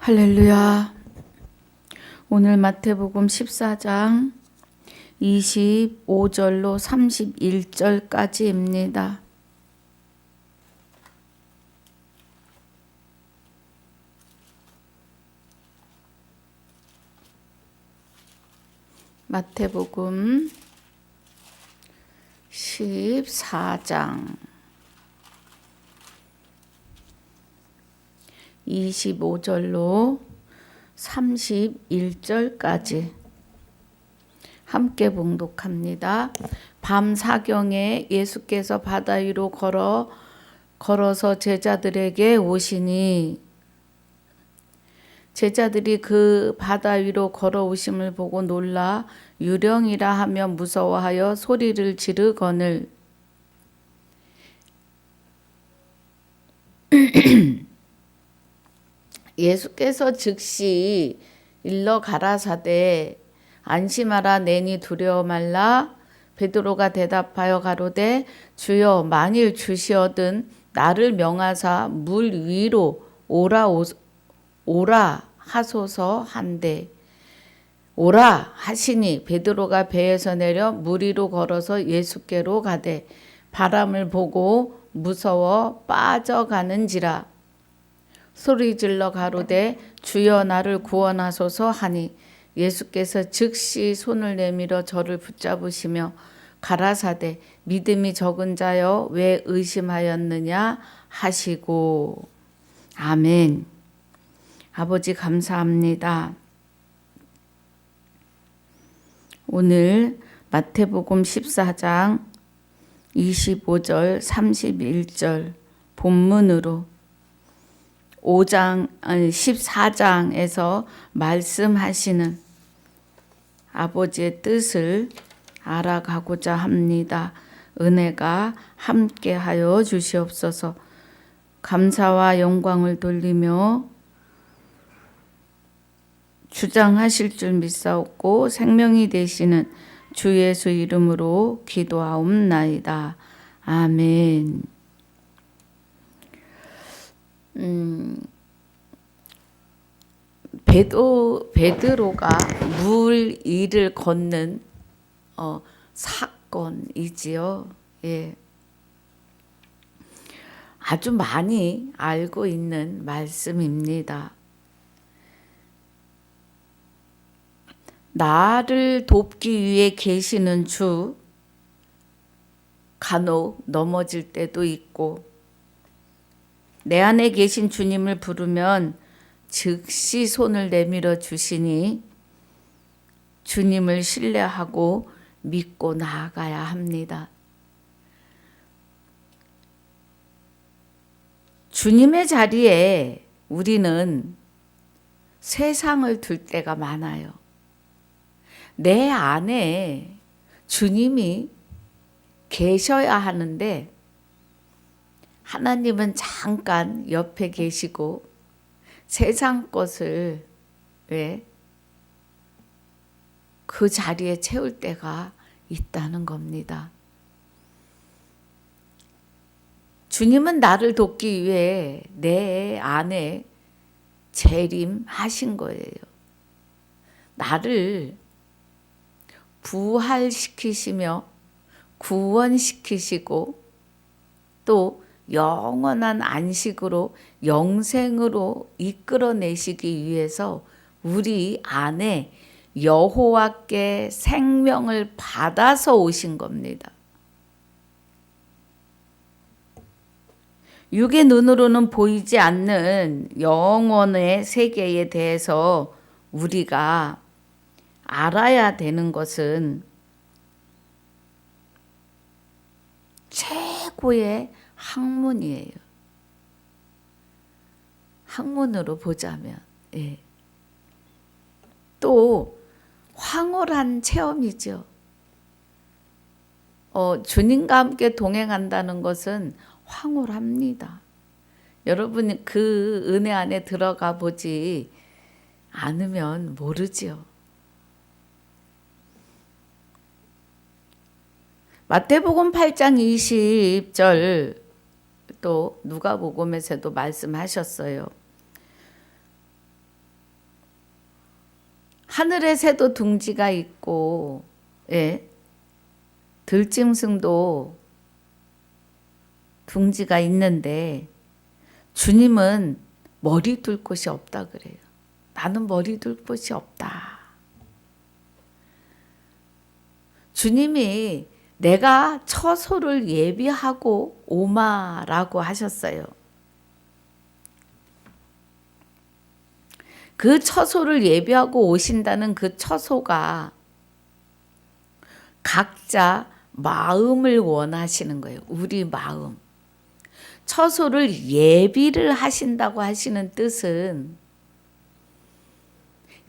할렐루야. 오늘 마태복음 14장 25절로 31절까지입니다. 마태복음 14장 25절로 31절까지 함께 봉독합니다. 밤 사경에 예수께서 바다 위로 걸어서 제자들에게 오시니 제자들이 그 바다 위로 걸어오심을 보고 놀라 유령이라 하며 무서워하여 소리를 지르거늘 예수께서 즉시 일러 가라사대 안심하라 내니 두려워 말라. 베드로가 대답하여 가로되 주여 만일 주시어든 나를 명하사 물 위로 오라 하소서 한대 오라 하시니 베드로가 배에서 내려 물 위로 걸어서 예수께로 가되 바람을 보고 무서워 빠져가는지라 소리질러 가로되 주여 나를 구원하소서 하니 예수께서 즉시 손을 내밀어 저를 붙잡으시며 가라사대 믿음이 적은 자여 왜 의심하였느냐 하시고 아멘. 아버지 감사합니다. 오늘 마태복음 14장 25절 31절 본문으로 14장에서 말씀하시는 아버지의 뜻을 알아가고자 합니다. 은혜가 함께하여 주시옵소서. 감사와 영광을 돌리며 주장하실 줄 믿사옵고 생명이 되시는 주 예수 이름으로 기도하옵나이다. 아멘. 베드로가 물 위를 걷는 사건이지요. 예. 아주 많이 알고 있는 말씀입니다. 나를 돕기 위해 계시는 주, 간혹 넘어질 때도 있고 내 안에 계신 주님을 부르면 즉시 손을 내밀어 주시니 주님을 신뢰하고 믿고 나아가야 합니다. 주님의 자리에 우리는 세상을 둘 때가 많아요. 내 안에 주님이 계셔야 하는데 하나님은 잠깐 옆에 계시고 세상 것을 그 자리에 채울 때가 있다는 겁니다. 주님은 나를 돕기 위해 내 안에 재림하신 거예요. 나를 부활시키시며 구원시키시고 또 영원한 안식으로 영생으로 이끌어내시기 위해서 우리 안에 여호와께 생명을 받아서 오신 겁니다. 육의 눈으로는 보이지 않는 영혼의 세계에 대해서 우리가 알아야 되는 것은 최고의 학문이에요. 학문으로 보자면 또 황홀한 체험이죠. 주님과 함께 동행한다는 것은 황홀합니다. 여러분이 그 은혜 안에 들어가 보지 않으면 모르지요. 마태복음 8장 20절 또 누가복음에서도 말씀하셨어요. 하늘의 새도 둥지가 있고, 예, 들짐승도 둥지가 있는데 주님은 머리 둘 곳이 없다 그래요. 나는 머리 둘 곳이 없다. 주님이 내가 처소를 예비하고 오마라고 하셨어요. 그 처소를 예비하고 오신다는 그 처소가 각자 마음을 원하시는 거예요. 우리 마음. 처소를 예비를 하신다고 하시는 뜻은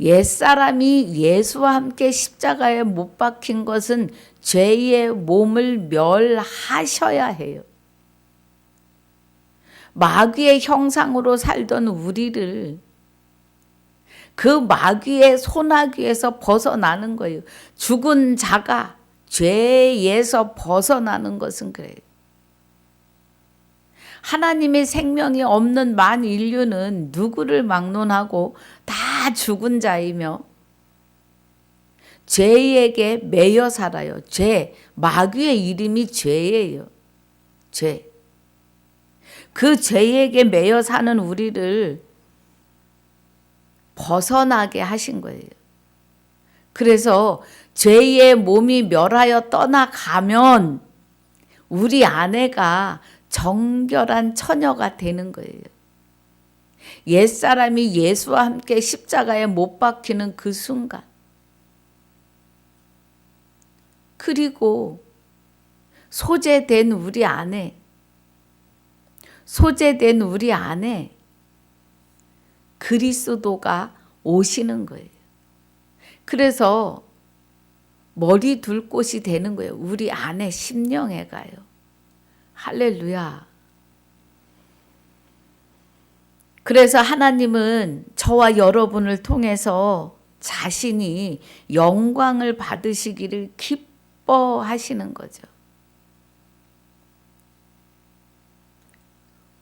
옛사람이 예수와 함께 십자가에 못 박힌 것은 죄의 몸을 멸하셔야 해요. 마귀의 형상으로 살던 우리를 그 마귀의 소나귀에서 벗어나는 거예요. 죽은 자가 죄에서 벗어나는 것은 그래요. 하나님의 생명이 없는 만 인류는 누구를 막론하고 다 죽은 자이며 죄에게 매여 살아요. 죄, 마귀의 이름이 죄예요. 죄. 그 죄에게 매여 사는 우리를 벗어나게 하신 거예요. 그래서 죄의 몸이 멸하여 떠나가면 우리 아내가 정결한 처녀가 되는 거예요. 옛사람이 예수와 함께 십자가에 못 박히는 그 순간, 그리고 소재된 우리 안에 그리스도가 오시는 거예요. 그래서 머리 둘 곳이 되는 거예요. 우리 안에 심령에 가요. 할렐루야. 그래서 하나님은 저와 여러분을 통해서 자신이 영광을 받으시기를 기뻐하시는 거죠.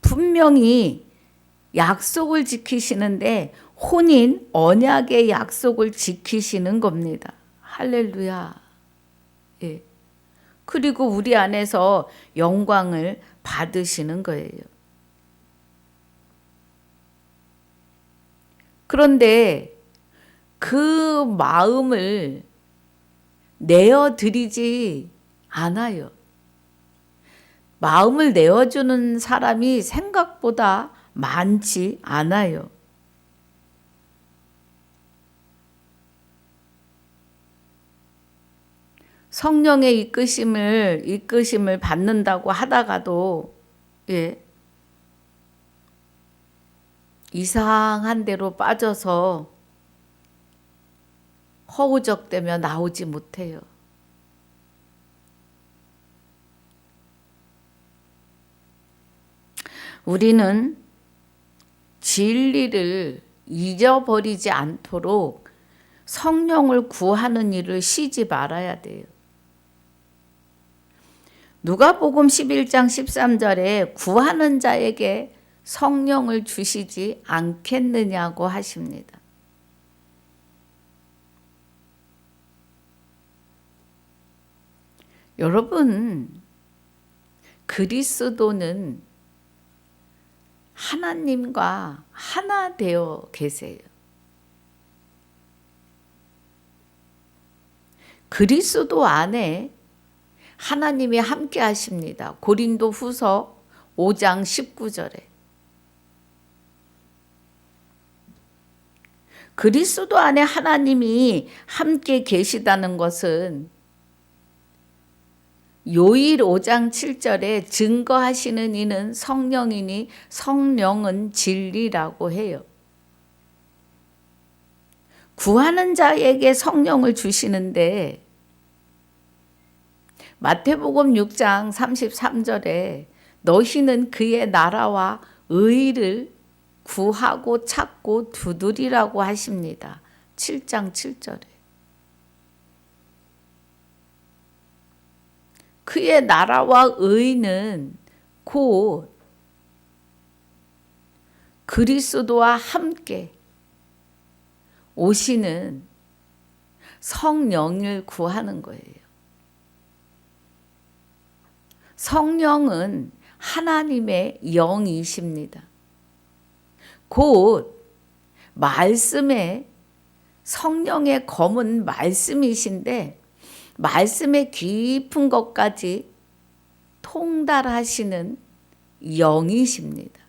분명히 약속을 지키시는데 혼인 언약의 약속을 지키시는 겁니다. 할렐루야. 예. 그리고 우리 안에서 영광을 받으시는 거예요. 그런데 그 마음을 내어드리지 않아요. 마음을 내어주는 사람이 생각보다 많지 않아요. 성령의 이끄심을 받는다고 하다가도 이상한 데로 빠져서 허우적대며 나오지 못해요. 우리는 진리를 잊어버리지 않도록 성령을 구하는 일을 쉬지 말아야 돼요. 누가복음 11장 13절에 구하는 자에게 성령을 주시지 않겠느냐고 하십니다. 여러분, 그리스도는 하나님과 하나 되어 계세요. 그리스도 안에 하나님이 함께 하십니다. 고린도 후서 5장 19절에. 그리스도 안에 하나님이 함께 계시다는 것은 요일 5장 7절에 증거하시는 이는 성령이니 성령은 진리라고 해요. 구하는 자에게 성령을 주시는데 마태복음 6장 33절에 너희는 그의 나라와 의를 구하고 찾고 두드리라고 하십니다. 7장 7절에. 그의 나라와 의는 곧 그리스도와 함께 오시는 성령을 구하는 거예요. 성령은 하나님의 영이십니다. 곧 말씀에 성령의 검은 말씀이신데 말씀의 깊은 것까지 통달하시는 영이십니다.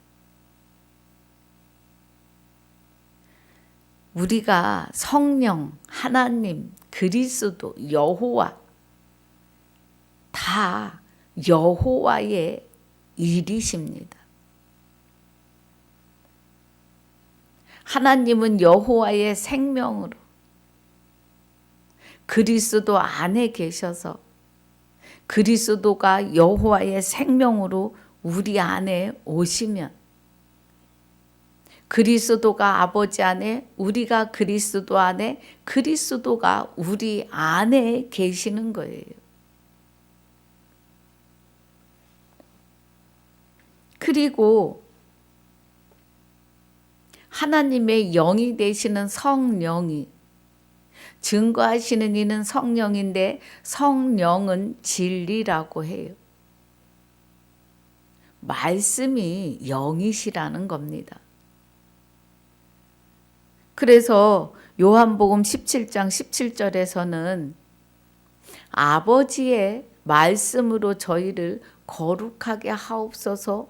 우리가 성령, 하나님, 그리스도, 여호와 다 여호와의 일이십니다. 하나님은 여호와의 생명으로 그리스도 안에 계셔서 그리스도가 여호와의 생명으로 우리 안에 오시면 그리스도가 아버지 안에 우리가 그리스도 안에 그리스도가 우리 안에 계시는 거예요. 그리고 하나님의 영이 되시는 성령이 증거하시는 이는 성령인데 성령은 진리라고 해요. 말씀이 영이시라는 겁니다. 그래서 요한복음 17장 17절에서는 아버지의 말씀으로 저희를 거룩하게 하옵소서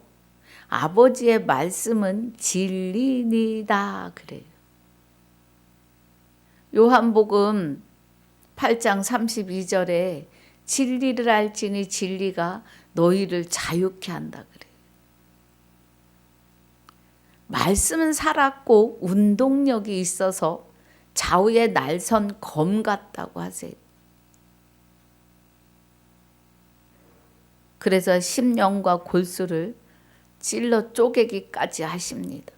아버지의 말씀은 진리니이다 그래요. 요한복음 8장 32절에 진리를 알지니 진리가 너희를 자유케 한다 그래요. 말씀은 살았고 운동력이 있어서 좌우에 날선 검 같다고 하세요. 그래서 심령과 골수를 찔러 쪼개기까지 하십니다.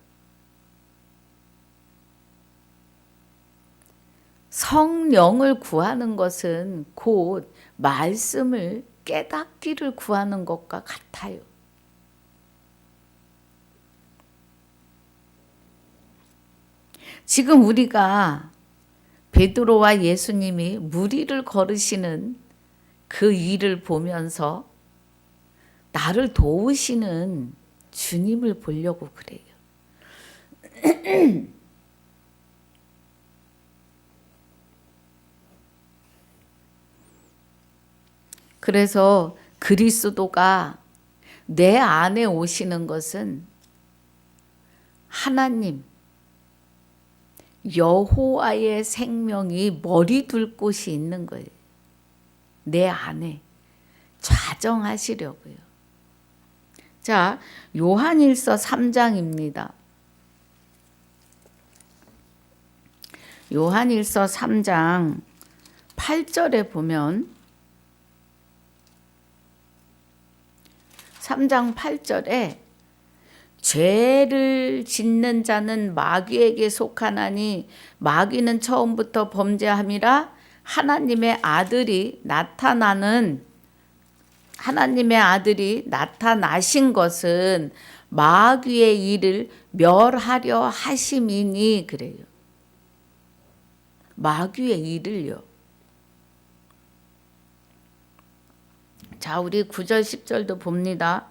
성령을 구하는 것은 곧 말씀을 깨닫기를 구하는 것과 같아요. 지금 우리가 베드로와 예수님이 무리를 걸으시는 그 일을 보면서 나를 도우시는 주님을 보려고 그래요. 그래서 그리스도가 내 안에 오시는 것은 하나님, 여호와의 생명이 머리 둘 곳이 있는 거예요. 내 안에 좌정하시려고요. 자, 요한일서 3장입니다. 요한일서 3장 8절에 보면 3장 8절에 죄를 짓는 자는 마귀에게 속하나니 마귀는 처음부터 범죄함이라 하나님의 아들이 나타나신 것은 마귀의 일을 멸하려 하심이니 그래요. 마귀의 일을요. 자, 우리 9절 10절도 봅니다.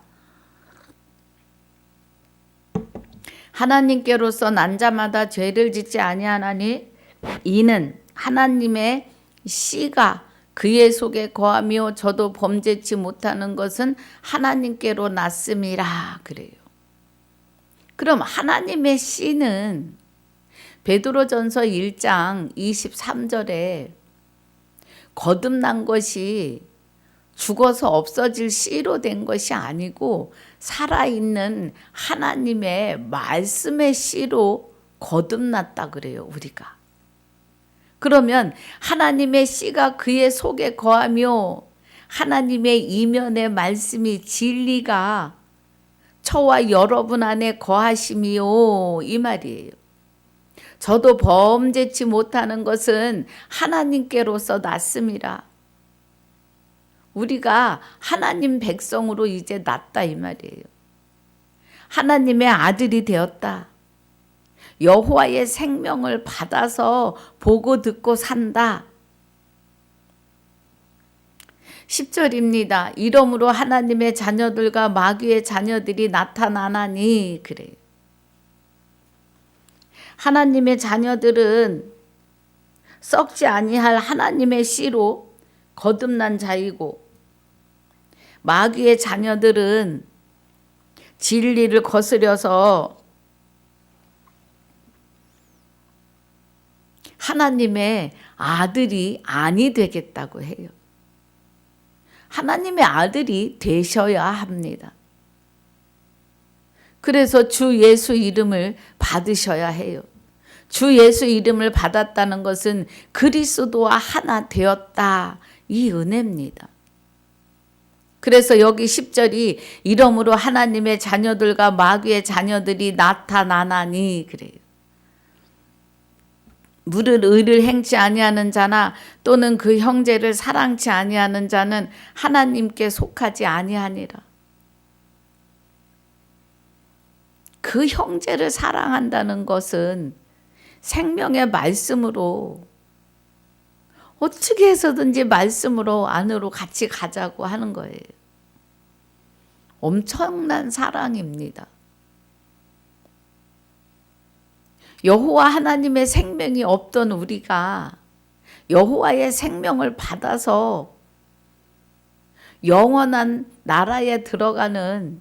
하나님께로서 난 자마다 죄를 짓지 아니하나니 이는 하나님의 씨가 그의 속에 거하며 저도 범죄치 못하는 것은 하나님께로 났음이라 그래요. 그럼 하나님의 씨는 베드로전서 1장 23절에 거듭난 것이 죽어서 없어질 씨로 된 것이 아니고 살아있는 하나님의 말씀의 씨로 거듭났다 그래요, 우리가. 그러면 하나님의 씨가 그의 속에 거하며 하나님의 이면의 말씀이 진리가 저와 여러분 안에 거하심이요 이 말이에요. 저도 범죄치 못하는 것은 하나님께로서 났음이라. 우리가 하나님 백성으로 이제 났다 이 말이에요. 하나님의 아들이 되었다. 여호와의 생명을 받아서 보고 듣고 산다. 10절입니다. 이러므로 하나님의 자녀들과 마귀의 자녀들이 나타나나니 그래요. 하나님의 자녀들은 썩지 아니할 하나님의 씨로 거듭난 자이고, 마귀의 자녀들은 진리를 거스려서 하나님의 아들이 아니 되겠다고 해요. 하나님의 아들이 되셔야 합니다. 그래서 주 예수 이름을 받으셔야 해요. 주 예수 이름을 받았다는 것은 그리스도와 하나 되었다, 이 은혜입니다. 그래서 여기 10절이 이러므로 하나님의 자녀들과 마귀의 자녀들이 나타나나니 그래요. 물을 의를 행치 아니하는 자나 또는 그 형제를 사랑치 아니하는 자는 하나님께 속하지 아니하니라. 그 형제를 사랑한다는 것은 생명의 말씀으로, 어떻게 해서든지 말씀으로 안으로 같이 가자고 하는 거예요. 엄청난 사랑입니다. 여호와 하나님의 생명이 없던 우리가 여호와의 생명을 받아서 영원한 나라에 들어가는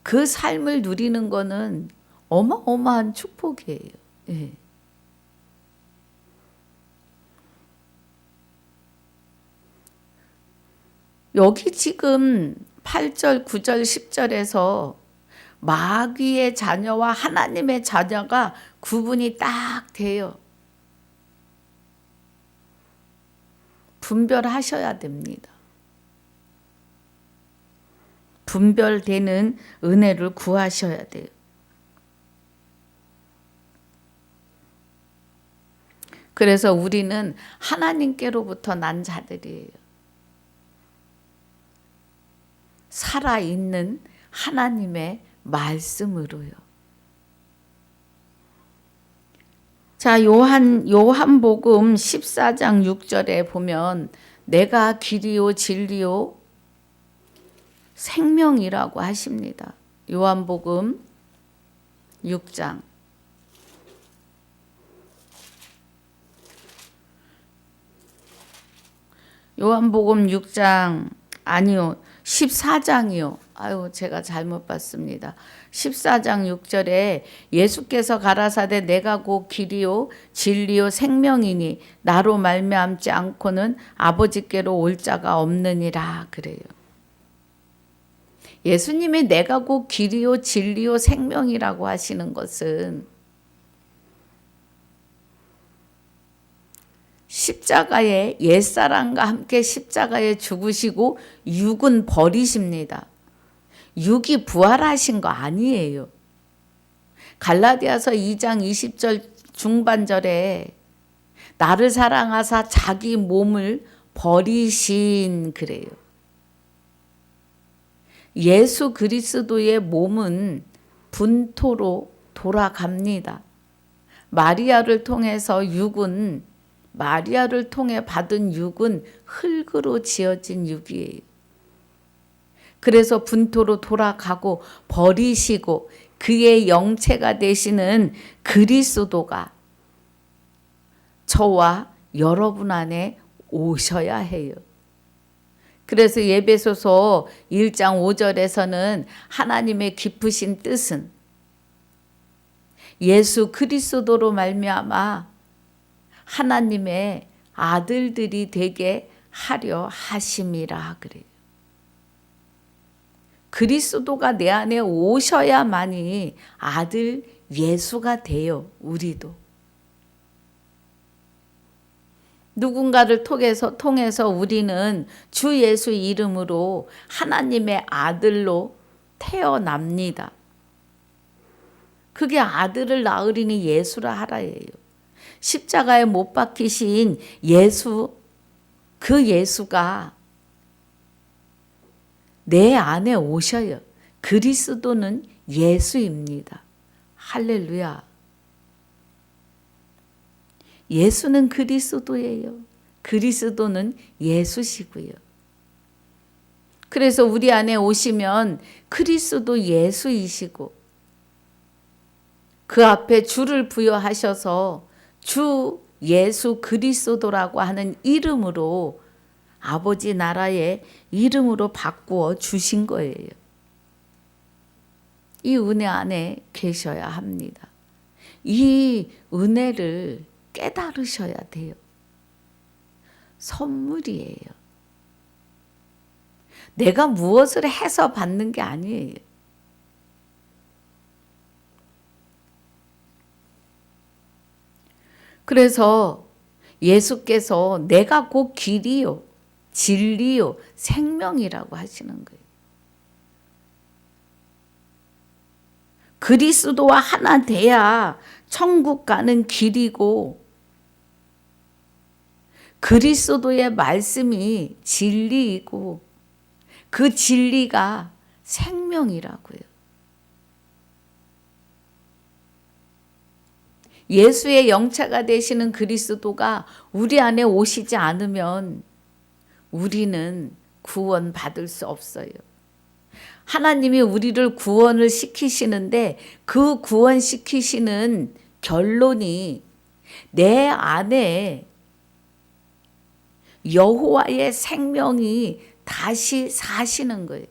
그 삶을 누리는 것은 어마어마한 축복이에요. 예. 여기 지금 8절, 9절, 10절에서 마귀의 자녀와 하나님의 자녀가 구분이 딱 돼요. 분별하셔야 됩니다. 분별되는 은혜를 구하셔야 돼요. 그래서 우리는 하나님께로부터 난 자들이에요. 살아있는 하나님의 말씀으로요. 자, 요한복음 14장 6절에 보면 내가 길이요 진리요 생명이라고 하십니다. 요한복음 6장. 요한복음 6장 아니요. 14장이요. 아유, 제가 잘못 봤습니다. 14장 6절에 예수께서 가라사대 내가 곧 길이요 진리요 생명이니 나로 말미암지 않고는 아버지께로 올 자가 없느니라 그래요. 예수님이 내가 곧 길이요 진리요 생명이라고 하시는 것은 십자가에 옛사람과 함께 십자가에 죽으시고 육은 버리십니다. 육이 부활하신 거 아니에요. 갈라디아서 2장 20절 중반절에 나를 사랑하사 자기 몸을 버리신 그래요. 예수 그리스도의 몸은 분토로 돌아갑니다. 마리아를 통해서 육은 마리아를 통해 받은 육은 흙으로 지어진 육이에요. 그래서 분토로 돌아가고 버리시고 그의 영체가 되시는 그리스도가 저와 여러분 안에 오셔야 해요. 그래서 에베소서 1장 5절에서는 하나님의 깊으신 뜻은 예수 그리스도로 말미암아 하나님의 아들들이 되게 하려 하심이라 그래요. 그리스도가 내 안에 오셔야만이 아들 예수가 돼요. 우리도. 누군가를 통해서 우리는 주 예수 이름으로 하나님의 아들로 태어납니다. 그게 아들을 낳으리니 예수라 하라예요. 십자가에 못 박히신 예수, 그 예수가 내 안에 오셔요. 그리스도는 예수입니다. 할렐루야. 예수는 그리스도예요. 그리스도는 예수시고요. 그래서 우리 안에 오시면 그리스도 예수이시고 그 앞에 주를 부여하셔서 주 예수 그리스도라고 하는 이름으로 아버지 나라의 이름으로 바꾸어 주신 거예요. 이 은혜 안에 계셔야 합니다. 이 은혜를 깨달으셔야 돼요. 선물이에요. 내가 무엇을 해서 받는 게 아니에요. 그래서 예수께서 내가 곧 길이요, 진리요, 생명이라고 하시는 거예요. 그리스도와 하나 돼야 천국 가는 길이고 그리스도의 말씀이 진리이고 그 진리가 생명이라고요. 예수의 영체가 되시는 그리스도가 우리 안에 오시지 않으면 우리는 구원받을 수 없어요. 하나님이 우리를 구원을 시키시는데 그 구원시키시는 결론이 내 안에 여호와의 생명이 다시 사시는 거예요.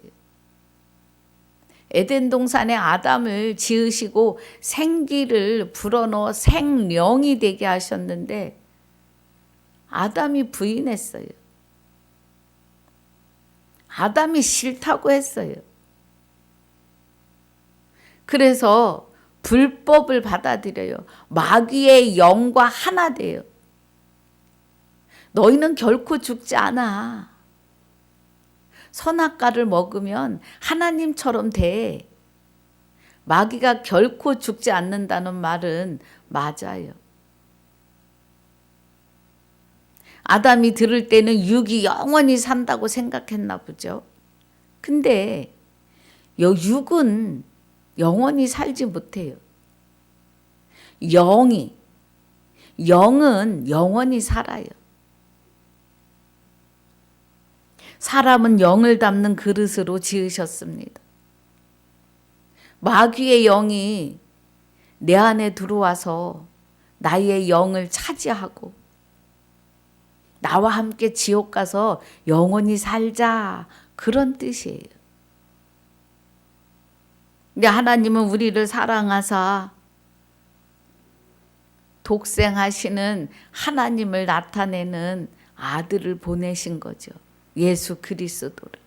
에덴 동산에 아담을 지으시고 생기를 불어넣어 생령이 되게 하셨는데 아담이 부인했어요. 아담이 싫다고 했어요. 그래서 불법을 받아들여요. 마귀의 영과 하나 돼요. 너희는 결코 죽지 않아. 선악과를 먹으면 하나님처럼 돼. 마귀가 결코 죽지 않는다는 말은 맞아요. 아담이 들을 때는 육이 영원히 산다고 생각했나 보죠. 근데 육은 영원히 살지 못해요. 영은 영원히 살아요. 사람은 영을 담는 그릇으로 지으셨습니다. 마귀의 영이 내 안에 들어와서 나의 영을 차지하고 나와 함께 지옥 가서 영원히 살자, 그런 뜻이에요. 근데 하나님은 우리를 사랑하사 독생하시는 하나님을 나타내는 아들을 보내신 거죠. 예수 그리스도를.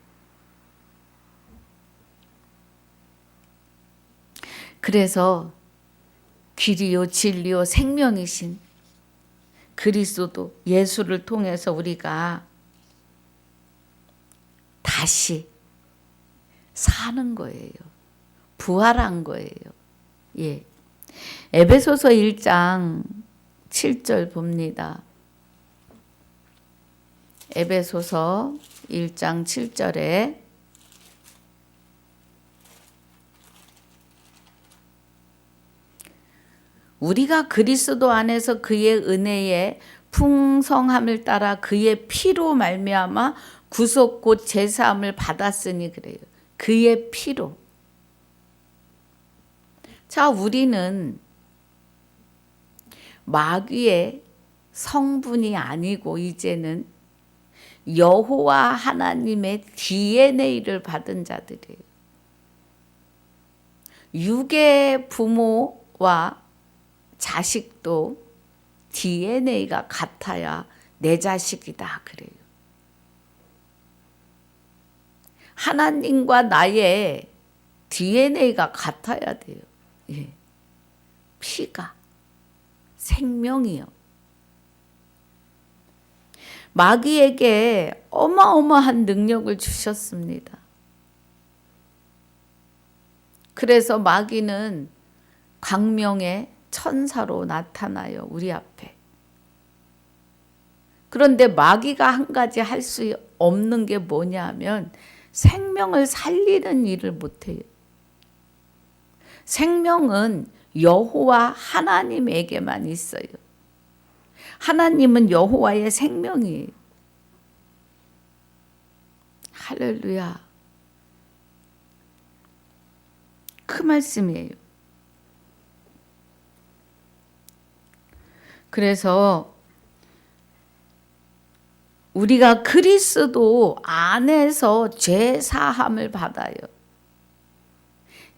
그래서 길이요 진리요 생명이신 그리스도 예수를 통해서 우리가 다시 사는 거예요. 부활한 거예요. 예. 에베소서 1장 7절 봅니다. 에베소서 1장 7절에 우리가 그리스도 안에서 그의 은혜의 풍성함을 따라 그의 피로 말미암아 구속 곧 제사함을 받았으니 그래요. 그의 피로. 자, 우리는 마귀의 성분이 아니고 이제는 여호와 하나님의 DNA를 받은 자들이에요. 육의 부모와 자식도 DNA가 같아야 내 자식이다 그래요. 하나님과 나의 DNA가 같아야 돼요. 예. 피가, 생명이요. 마귀에게 어마어마한 능력을 주셨습니다. 그래서 마귀는 광명의 천사로 나타나요, 우리 앞에. 그런데 마귀가 한 가지 할 수 없는 게 뭐냐 하면 생명을 살리는 일을 못해요. 생명은 여호와 하나님에게만 있어요. 하나님은 여호와의 생명이에요. 할렐루야. 그 말씀이에요. 그래서 우리가 그리스도 안에서 죄 사함을 받아요.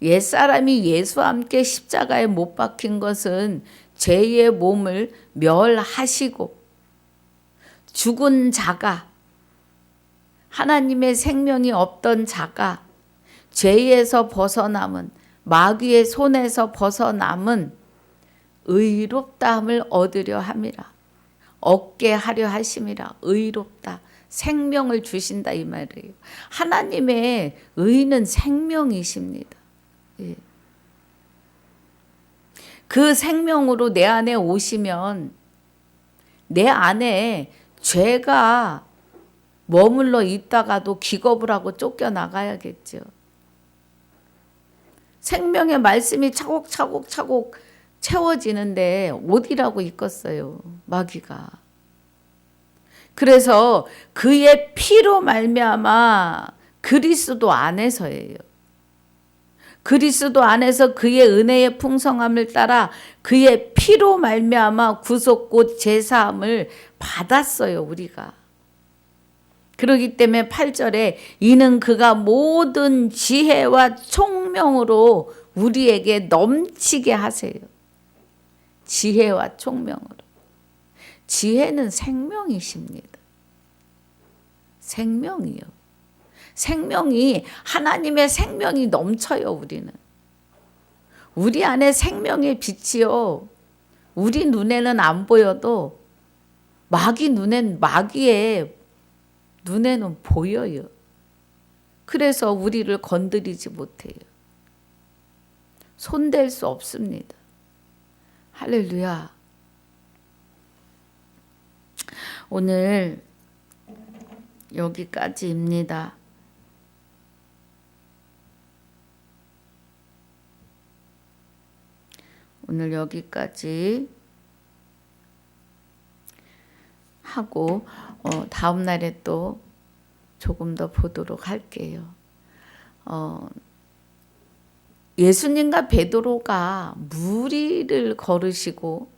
옛사람이 예수와 함께 십자가에 못 박힌 것은 죄의 몸을 멸하시고 죽은 자가, 하나님의 생명이 없던 자가 죄에서 벗어남은, 마귀의 손에서 벗어남은 의롭다함을 얻으려 함이라. 얻게 하려 하심이라. 의롭다. 생명을 주신다 이 말이에요. 하나님의 의는 생명이십니다. 예. 그 생명으로 내 안에 오시면 내 안에 죄가 머물러 있다가도 기겁을 하고 쫓겨나가야겠죠. 생명의 말씀이 차곡차곡 채워지는데 어디라고 있겠어요, 마귀가. 그래서 그의 피로 말미암아 그리스도 안에서예요. 그리스도 안에서 그의 은혜의 풍성함을 따라 그의 피로 말미암아 구속 곧 제사함을 받았어요, 우리가. 그렇기 때문에 8절에 이는 그가 모든 지혜와 총명으로 우리에게 넘치게 하세요. 지혜와 총명으로. 지혜는 생명이십니다. 생명이요. 생명이, 하나님의 생명이 넘쳐요, 우리는. 우리 안에 생명의 빛이요. 우리 눈에는 안 보여도 마귀의 눈에는 보여요. 그래서 우리를 건드리지 못해요. 손댈 수 없습니다. 할렐루야. 오늘 여기까지입니다. 오늘 여기까지 하고 다음 날에 또 조금 더 보도록 할게요. 예수님과 베드로가 무리를 걸으시고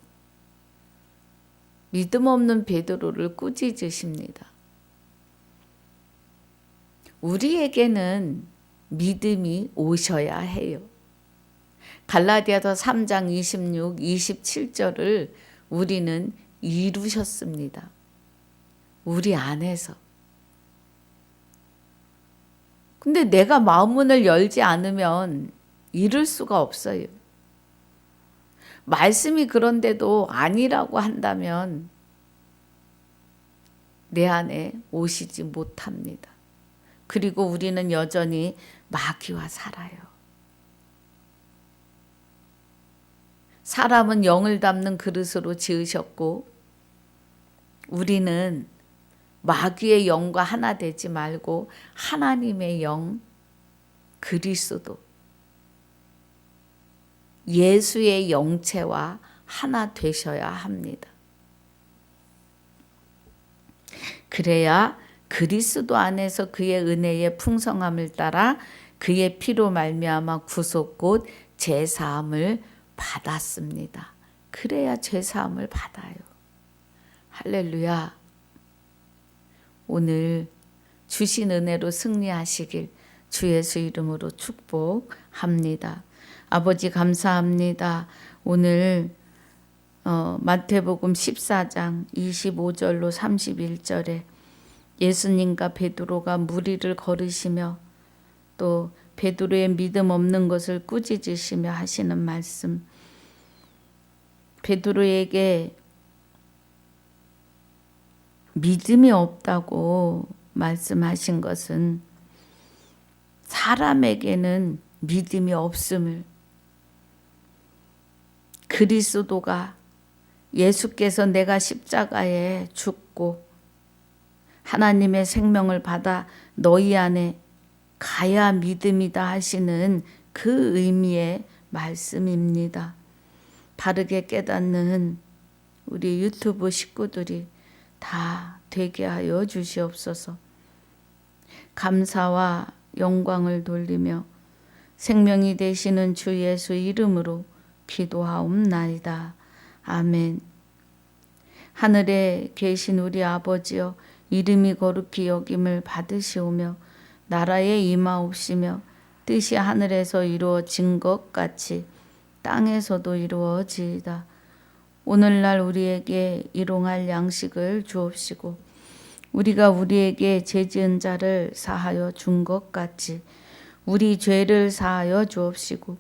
믿음 없는 베드로를 꾸짖으십니다. 우리에게는 믿음이 오셔야 해요. 갈라디아서 3장 26, 27절을 우리는 이루셨습니다. 우리 안에서. 근데 내가 마음문을 열지 않으면 이룰 수가 없어요. 말씀이 그런데도 아니라고 한다면 내 안에 오시지 못합니다. 그리고 우리는 여전히 마귀와 살아요. 사람은 영을 담는 그릇으로 지으셨고 우리는 마귀의 영과 하나 되지 말고 하나님의 영, 그리스도, 예수의 영체와 하나 되셔야 합니다. 그래야 그리스도 안에서 그의 은혜의 풍성함을 따라 그의 피로 말미암아 구속 곧 제사함을 받았습니다. 그래야 제사함을 받아요. 할렐루야. 오늘 주신 은혜로 승리하시길 주 예수 이름으로 축복합니다. 아버지 감사합니다. 오늘 마태복음 14장 25절로 31절에 예수님과 베드로가 무리를 걸으시며 또 베드로의 믿음 없는 것을 꾸짖으시며 하시는 말씀, 베드로에게 믿음이 없다고 말씀하신 것은 사람에게는 믿음이 없음을, 그리스도가 예수께서 내가 십자가에 죽고 하나님의 생명을 받아 너희 안에 가야 믿음이다 하시는 그 의미의 말씀입니다. 바르게 깨닫는 우리 유튜브 식구들이 다 되게 하여 주시옵소서. 감사와 영광을 돌리며 생명이 되시는 주 예수 이름으로 기도하옵나이다. 아멘. 하늘에 계신 우리 아버지여, 이름이 거룩히 여김을 받으시오며 나라에 임하옵시며 뜻이 하늘에서 이루어진 것 같이 땅에서도 이루어지이다. 오늘날 우리에게 일용할 양식을 주옵시고 우리가 우리에게 죄 지은 자를 사하여 준 것 같이 우리 죄를 사하여 주옵시고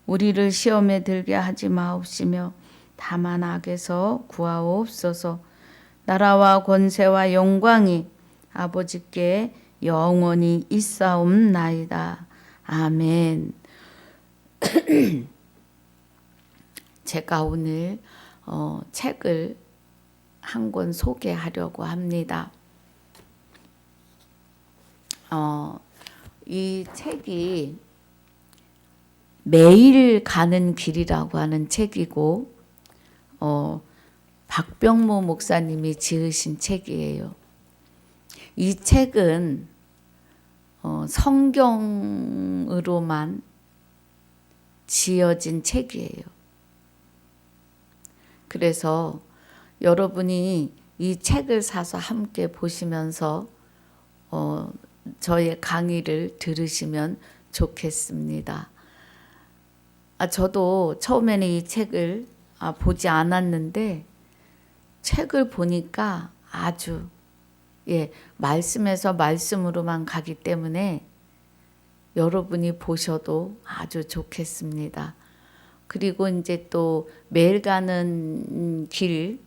우리를 시험에 들게 하지 마옵시며 다만 악에서 구하옵소서. 나라와 권세와 영광이 아버지께 영원히 있사옵나이다. 아멘. 제가 오늘 책을 한 권 소개하려고 합니다. 이 책이 매일 가는 길이라고 하는 책이고 박병모 목사님이 지으신 책이에요. 이 책은 성경으로만 지어진 책이에요. 그래서 여러분이 이 책을 사서 함께 보시면서 저의 강의를 들으시면 좋겠습니다. 저도 처음에는 이 책을 보지 않았는데 책을 보니까 아주 말씀에서 말씀으로만 가기 때문에 여러분이 보셔도 아주 좋겠습니다. 그리고 이제 또 매일 가는 길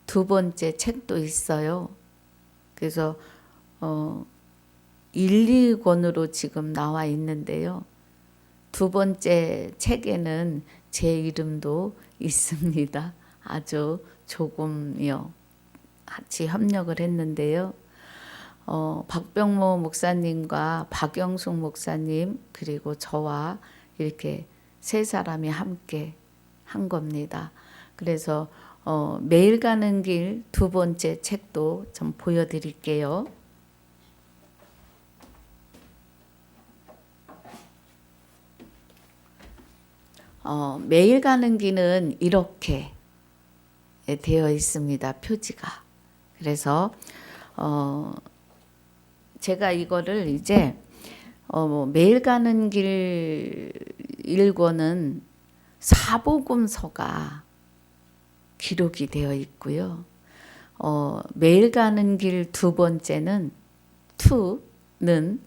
두 번째 책도 있어요. 그래서 1, 2권으로 지금 나와 있는데요. 두 번째 책에는 제 이름도 있습니다. 아주 조금요. 같이 협력을 했는데요. 박병모 목사님과 박영숙 목사님 그리고 저와 이렇게 세 사람이 함께 한 겁니다. 그래서 매일 가는 길 두 번째 책도 좀 보여드릴게요. 매일 가는 길은 이렇게 되어 있습니다. 표지가. 그래서 제가 이거를 이제 매일 가는 길 1권은 사복음서가 기록이 되어 있고요. 매일 가는 길 두 번째는 2는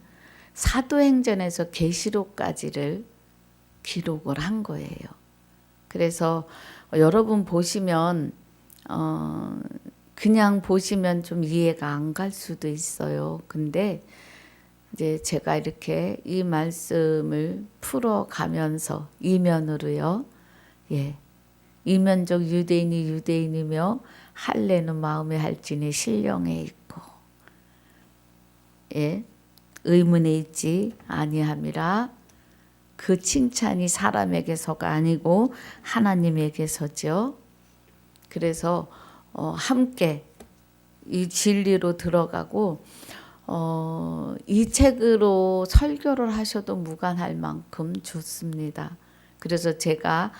사도행전에서 계시록까지를 기록을 한 거예요. 그래서 여러분 보시면 그냥 보시면 좀 이해가 안 갈 수도 있어요. 근데 이제 제가 이렇게 이 말씀을 풀어가면서 이면으로요. 이면적 유대인이 유대인이며 할례는 마음의 할지니 신령에 있고 의문에 있지 아니함이라. 그 칭찬이 사람에게서가 아니고 하나님에게서죠. 그래서 함께 이 진리로 들어가고 이 책으로 설교를 하셔도 무관할 만큼 좋습니다. 그래서 제가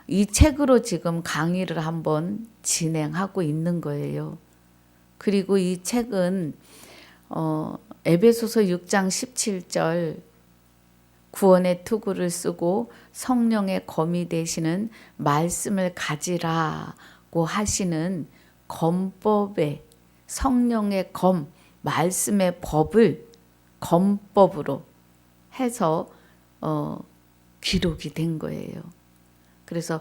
이 책으로 지금 강의를 한번 진행하고 있는 거예요. 그리고 이 책은 에베소서 6장 17절 구원의 투구를 쓰고 성령의 검이 되시는 말씀을 가지라고 하시는 검법의 성령의 검, 말씀의 법을 검법으로 해서 기록이 된 거예요. 그래서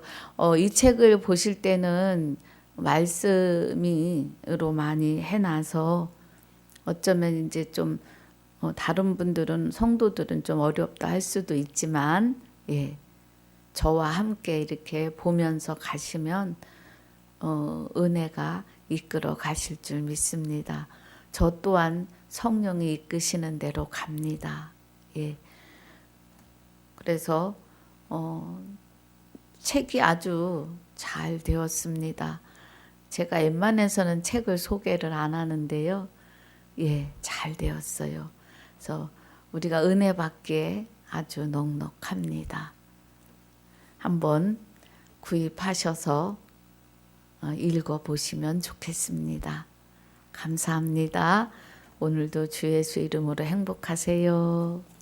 이 책을 보실 때는 말씀으로 많이 해놔서 어쩌면 이제 좀 다른 분들은 성도들은 좀 어렵다 할 수도 있지만 저와 함께 이렇게 보면서 가시면 은혜가 이끌어 가실 줄 믿습니다. 저 또한 성령이 이끄시는 대로 갑니다. 그래서 책이 아주 잘 되었습니다. 제가 웬만해서는 책을 소개를 안 하는데요. 잘 되었어요. 그래서 우리가 은혜 받기에 아주 넉넉합니다. 한번 구입하셔서 읽어보시면 좋겠습니다. 감사합니다. 오늘도 주 예수 이름으로 행복하세요.